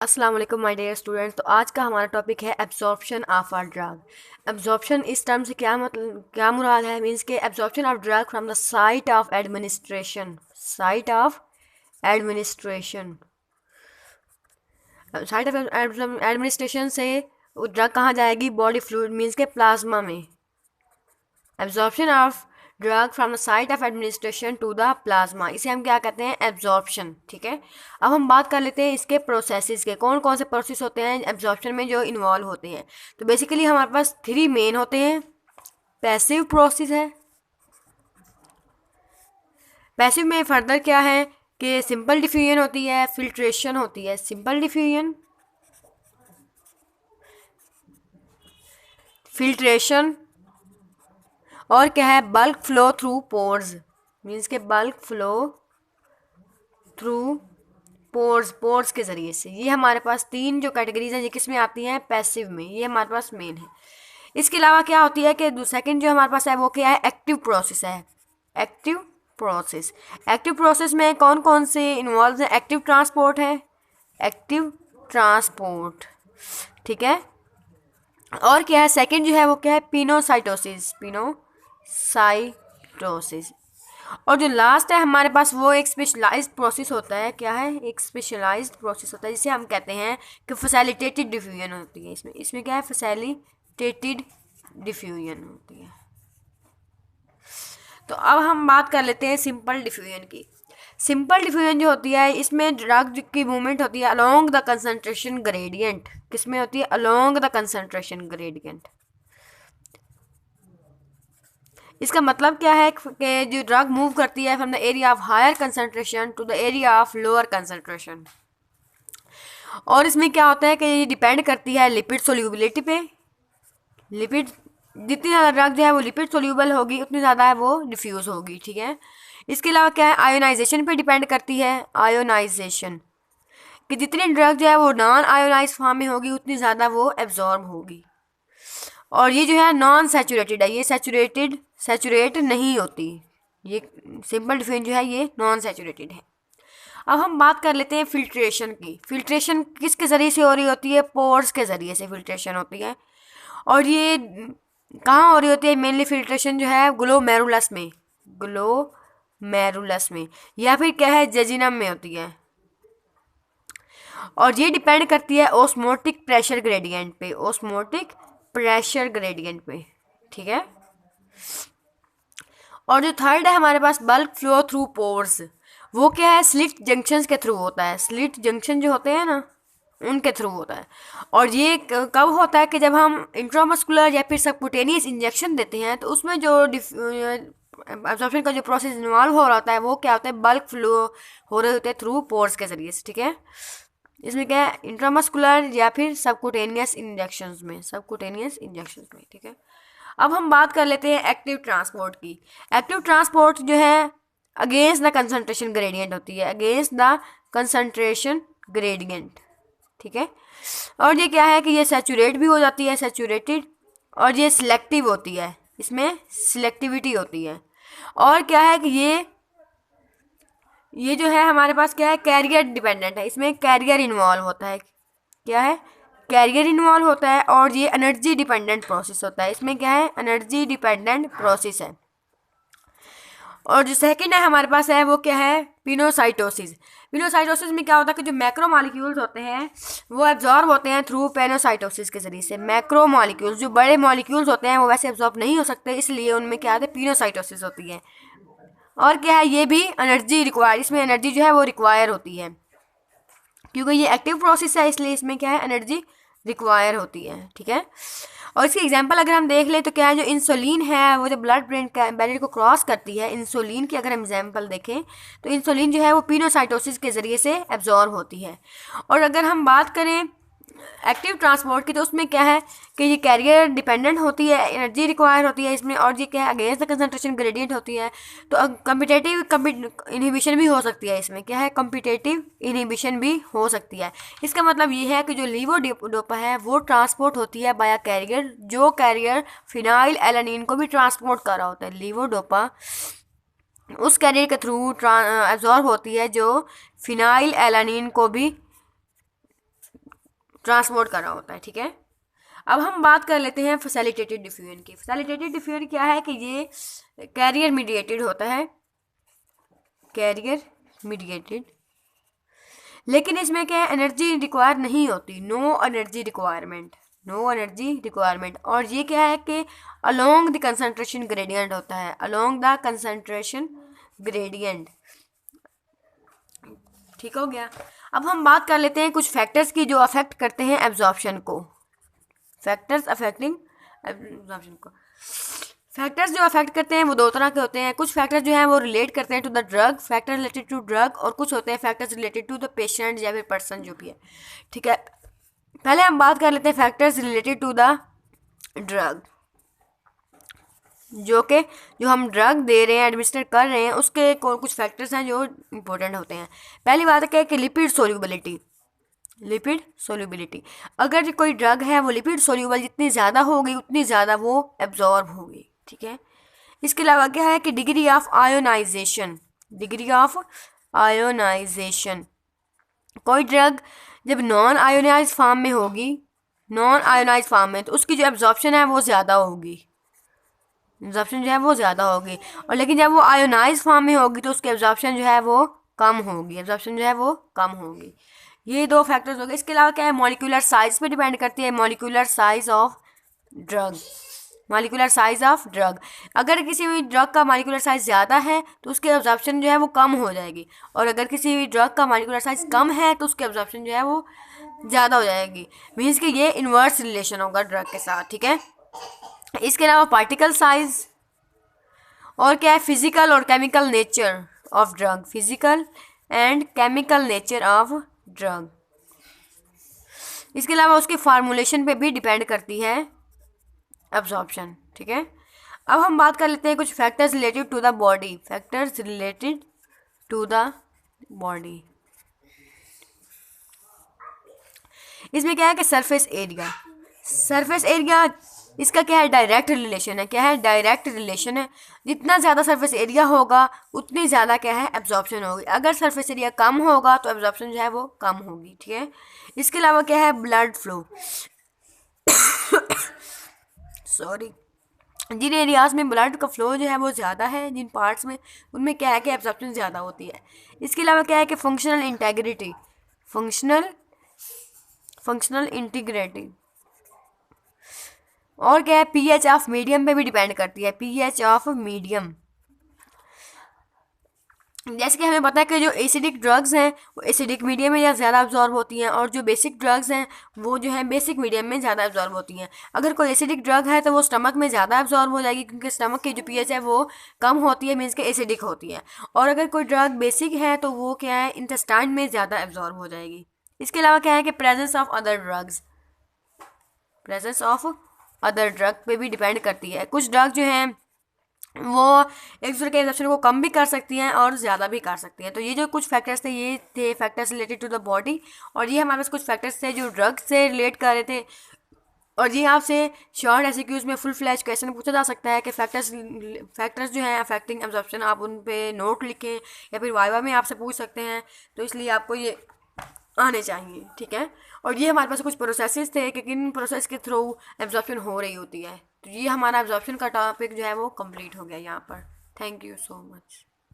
अस्सलाम वालेकुम my dear students. तो आज का हमारा टॉपिक है absorption of a drug. Absorption इस टर्म से क्या मतलब क्या मुराद है? मींस के absorption of drug from the site of administration. Site of administration site of administration से वो ड्रग कहाँ जाएगी? बॉडी फ्लूइड मींस के प्लाज्मा में। Absorption of drug from the site of administration to the plasma, इसे हम क्या कहते हैं? एब्जॉर्प्शन। ठीक है, अब हम बात कर लेते हैं इसके प्रोसेसेस के। कौन कौन से प्रोसेस होते हैं एब्जॉर्प्शन में जो इन्वॉल्व होते हैं? तो बेसिकली हमारे पास 3 मेन होते हैं। पैसिव प्रोसेस है। पैसिव में फर्दर क्या है कि सिंपल डिफ्यूजन होती है, फिल्ट्रेशन होती है। सिंपल डिफ्यूजन, फिल्ट्रेशन, और क्या है? Bulk flow through pores. Means के बल्क फ्लो थ्रू पोर्स के ज़रिए से। ये हमारे पास 3 जो कैटेगरीज हैं ये किस में आती हैं? पैसिव में। ये हमारे पास मेन है। इसके अलावा क्या होती है कि सेकंड जो हमारे पास है वो क्या है? एक्टिव प्रोसेस है। Active process. एक्टिव प्रोसेस में कौन कौन से इन्वॉल्व है? एक्टिव ट्रांसपोर्ट है। एक्टिव ट्रांसपोर्ट, ठीक है। और क्या है? सेकंड जो है वो क्या है? पिनोसाइटोसिस। पिनोसाइटोसिस। और जो लास्ट है हमारे पास वो एक स्पेशलाइज्ड प्रोसेस होता है। क्या है? एक स्पेशलाइज्ड प्रोसेस होता है जिसे हम कहते हैं कि फैसिलिटेटेड डिफ्यूजन होती है। इसमें क्या है? फैसिलिटेटेड डिफ्यूजन होती है। तो अब हम बात कर लेते हैं सिंपल डिफ्यूजन की। सिंपल डिफ्यूजन जो होती है इसमें ड्रग की मूवमेंट होती है अलोंग द कंसंट्रेशन ग्रेडियंट। किसमें होती है? Along the concentration gradient. इसका मतलब क्या है कि जो ड्रग मूव करती है from the area of higher concentration to the area of lower concentration. और इसमें क्या होता है कि ये डिपेंड करती है लिपिड सोल्यूबिलिटी पे। लिपिड जितनी ज़्यादा ड्रग जो है वो लिपिड सोल्यूबल होगी उतनी ज़्यादा है वो डिफ्यूज़ होगी। ठीक है, इसके अलावा क्या है? आयोनाइजेशन पे डिपेंड करती है। आयोनाइजेशन कि जितनी ड्रग जो है वो नॉन आयोनाइज फॉर्म में होगी उतनी ज़्यादा वो एब्जॉर्ब होगी। और ये जो है नॉन सैचुरेटेड है, ये सैचुरेट नहीं होती। ये सिंपल डिफ्यूजन जो है ये नॉन सैचुरेटेड है। अब हम बात कर लेते हैं फिल्ट्रेशन की। फिल्ट्रेशन किसके ज़रिए से हो रही होती है? पोर्स के ज़रिए से फिल्ट्रेशन होती है। और ये कहाँ हो रही होती है? मेनली फिल्ट्रेशन जो है ग्लोमेरुलस में। ग्लोमेरुलस में या फिर क्या है? जेजिनम में होती है। और ये डिपेंड करती है ओस्मोटिक प्रेशर ग्रेडियंट पे। ओस्मोटिक प्रेशर ग्रेडियंट पे, ठीक है। और जो थर्ड है हमारे पास बल्क फ्लो थ्रू पोर्स, वो क्या है? स्लिट जंक्शंस के थ्रू होता है। स्लिट जंक्शन जो होते हैं ना उनके थ्रू होता है। और ये कब होता है कि जब हम इंट्रामस्कुलर या फिर सबक्यूटेनियस इंजेक्शन देते हैं तो उसमें जो एब्जॉर्प्शन का जो प्रोसेस इन्वॉल्व हो रहा होता है वो क्या होता है? बल्क फ्लो हो रहे होते हैं थ्रू पोर्स के जरिए से। ठीक है, इसमें क्या है? इंट्रामस्कुलर या फिर सबक्यूटेनियस इंजेक्शंस में। ठीक है, अब हम बात कर लेते हैं एक्टिव ट्रांसपोर्ट की। एक्टिव ट्रांसपोर्ट जो है अगेंस्ट द कंसंट्रेशन ग्रेडियंट होती है। अगेंस्ट द कंसंट्रेशन ग्रेडियंट, ठीक है। और ये क्या है कि ये सैचुरेट भी हो जाती है, सैचुरेटेड। और ये सिलेक्टिव होती है, इसमें सिलेक्टिविटी होती है। और क्या है कि ये जो है हमारे पास क्या है? कैरियर डिपेंडेंट है। इसमें कैरियर इन्वॉल्व होता है। क्या है? कैरियर इन्वॉल्व होता है। और ये एनर्जी डिपेंडेंट प्रोसेस होता है। इसमें क्या है? एनर्जी डिपेंडेंट प्रोसेस है। और जो सेकंड है हमारे पास है वो क्या है? पिनोसाइटोसिस। पिनोसाइटोसिस में क्या होता है कि जो मैक्रो मॉलिक्यूल्स होते हैं वो एब्जॉर्ब होते हैं थ्रू पेनोसाइटोसिस के जरिए से। मैक्रो मॉलिक्यूल्स, जो बड़े मॉलिक्यूल्स होते हैं वो वैसे एब्जॉर्ब नहीं हो सकते, इसलिए उनमें क्या होता है? पिनोसाइटोसिस होती है। और क्या है? ये भी एनर्जी रिक्वायर, इसमें एनर्जी जो है वो रिक्वायर होती है क्योंकि ये एक्टिव प्रोसेस है, इसलिए इसमें क्या है? एनर्जी रिक्वायर होती है। ठीक है, और इसकी एग्जांपल अगर हम देख लें तो क्या है? जो इंसुलिन है वो जो ब्लड ब्रेन बैरियर को क्रॉस करती है, इंसुलिन की अगर हम एग्जांपल देखें तो इंसुलिन जो है वो पिनोसाइटोसिस के ज़रिए से एब्जॉर्ब होती है। और अगर हम बात करें एक्टिव ट्रांसपोर्ट की तो उसमें क्या है कि ये कैरियर डिपेंडेंट होती है, एनर्जी रिक्वायर होती है इसमें। और ये क्या है? अगेंस्ट द कंसंट्रेशन ग्रेडियंट होती है। तो कम्पिटेटिव इनहिबिशन भी हो सकती है। इसमें क्या है? कम्पिटेटिव इनहिबिशन भी हो सकती है। इसका मतलब ये है कि जो लीवोडोपा है वो ट्रांसपोर्ट होती है बाया कैरियर, जो कैरियर फिनाइल एलानिन को भी ट्रांसपोर्ट कर रहा होता है। लीवोडोपा उस कैरियर के थ्रू एब्जॉर्ब होती है जो फिनाइल एलानिन को भी ट्रांसपोर्ट कर रहा होता है, ठीक है। अब हम बात कर लेते हैं फैसिलिटेटेड डिफ्यूजन की। फैसिलिटेटेड डिफ्यूजन क्या है कि ये कैरियर मीडिएटेड होता है, कैरियर मीडिएटेड, लेकिन इसमें क्या है, एनर्जी रिक्वायर नहीं होती, no energy requirement, no energy requirement. और ये क्या है कि अलोंग द कंसंट्रेशन ग्रेडियंट होता है, अलोंग द कंसंट्रेशन ग्रेडियंट, ठीक हो गया। अब हम बात कर लेते हैं कुछ फैक्टर्स की जो अफेक्ट करते हैं एब्जॉर्प्शन को, फैक्टर्स अफेक्टिंग एब्जॉर्प्शन को। फैक्टर्स जो अफेक्ट करते हैं वो दो तरह के होते हैं। कुछ फैक्टर्स जो हैं वो रिलेट करते हैं to the drug, factor related to drug, और कुछ होते हैं factors related to the patient या फिर पर्सन जो भी है, ठीक है। पहले हम बात कर लेते हैं factors related to the drug, जो हम ड्रग दे रहे हैं, एडमिनिस्टर कर रहे हैं, उसके कुछ फैक्टर्स हैं जो इंपॉर्टेंट होते हैं। पहली बात है कि लिपिड सोल्यूबिलिटी, लिपिड सोल्यूबिलिटी, अगर कोई ड्रग है वो लिपिड सोल्यूबल जितनी ज़्यादा होगी उतनी ज़्यादा वो एब्जॉर्ब होगी, ठीक है। इसके अलावा क्या है कि degree of ionization, degree of ionization, कोई ड्रग जब नॉन आयोनाइज फॉर्म में होगी, नॉन आयोनाइज फॉर्म में, तो उसकी जो एब्जॉर्प्शन है वो ज़्यादा होगी, एब्जॉर्प्शन जो है वो ज़्यादा होगी। और लेकिन जब वो आयोनाइज फॉर्म में होगी तो उसकी एब्जॉर्प्शन जो है वो कम होगी, एब्जॉर्प्शन जो है वो कम होगी। ये दो फैक्टर्स हो गए। इसके अलावा क्या है, मॉलिक्यूलर साइज पे डिपेंड करती है, molecular size of drug, molecular size of drug. अगर किसी भी ड्रग का मॉलिक्यूलर साइज ज़्यादा है तो उसकी एब्जॉर्प्शन जो है वो कम हो जाएगी, और अगर किसी भी ड्रग का मॉलिक्यूलर साइज कम है तो उसकी एब्जॉर्प्शन जो है वो ज़्यादा हो जाएगी। मीन्स कि ये इन्वर्स रिलेशन होगा ड्रग के साथ, ठीक है। इसके अलावा पार्टिकल साइज, और क्या है, फिजिकल और chemical nature of drug, physical and chemical nature of drug. इसके अलावा उसके फार्मूलेशन पे भी डिपेंड करती है एब्जॉर्प्शन, ठीक है। अब हम बात कर लेते हैं कुछ factors related to the body, factors related to the body. इसमें क्या है कि सरफेस एरिया, सरफेस एरिया इसका क्या है, डायरेक्ट रिलेशन है, क्या है, डायरेक्ट रिलेशन है। जितना ज़्यादा सरफेस एरिया होगा उतनी ज़्यादा क्या है, एब्जॉर्प्शन होगी। अगर सरफेस एरिया कम होगा तो एब्जॉर्प्शन जो है वो कम होगी, ठीक है। इसके अलावा क्या है, ब्लड फ्लो, सॉरी, जिन एरियाज़ में ब्लड का फ्लो जो है वो ज़्यादा है, जिन पार्ट्स में, उनमें क्या है कि एब्जॉर्प्शन ज़्यादा होती है। इसके अलावा क्या है कि फंक्शनल इंटेग्रिटी, फंक्शनल इंटीग्रिटी, और क्या है, पीएच ऑफ मीडियम पे भी डिपेंड करती है, पीएच ऑफ मीडियम। जैसे कि हमें पता है कि जो एसिडिक ड्रग्स हैं वो एसिडिक मीडियम में या ज़्यादा अब्जॉर्ब होती हैं, और जो बेसिक ड्रग्स हैं वो जो है बेसिक मीडियम में ज़्यादा अब्जॉर्ब होती हैं। अगर कोई एसिडिक ड्रग है तो वो स्टमक में ज़्यादा अब्जॉर्ब हो जाएगी, क्योंकि स्टमक की जो पीएच है वो कम होती है, मीन्स के एसिडिक होती है। और अगर कोई ड्रग बेसिक है तो वो क्या है, इंटेस्टाइन में ज़्यादा अब्जॉर्ब हो जाएगी। इसके अलावा क्या है कि presence of other drugs, presence of other drug पे भी डिपेंड करती है। कुछ ड्रग जो हैं वो एक दूसरे के एब्जॉर्प्शन को कम भी कर सकती हैं और ज़्यादा भी कर सकती हैं। तो ये जो कुछ फैक्टर्स थे ये थे factors related to the body, और ये हमारे पास कुछ फैक्टर्स थे जो ड्रग से रिलेट कर रहे थे। और ये आपसे शॉर्ट एमसीक्यूज में फुल फ्लैश क्वेश्चन पूछा जा सकता है कि फैक्टर्स जो हैं अफेक्टिंग एब्जॉर्प्शन, आप उन पे नोट लिखें या फिर वाइवा में आपसे पूछ सकते हैं, तो इसलिए आपको ये आने चाहिए, ठीक है। और ये हमारे पास कुछ प्रोसेसेस थे कि किन प्रोसेस के थ्रू एब्जॉर्प्शन हो रही होती है। तो ये हमारा एब्जॉर्प्शन का टॉपिक जो है वो कंप्लीट हो गया यहाँ पर। Thank you so much.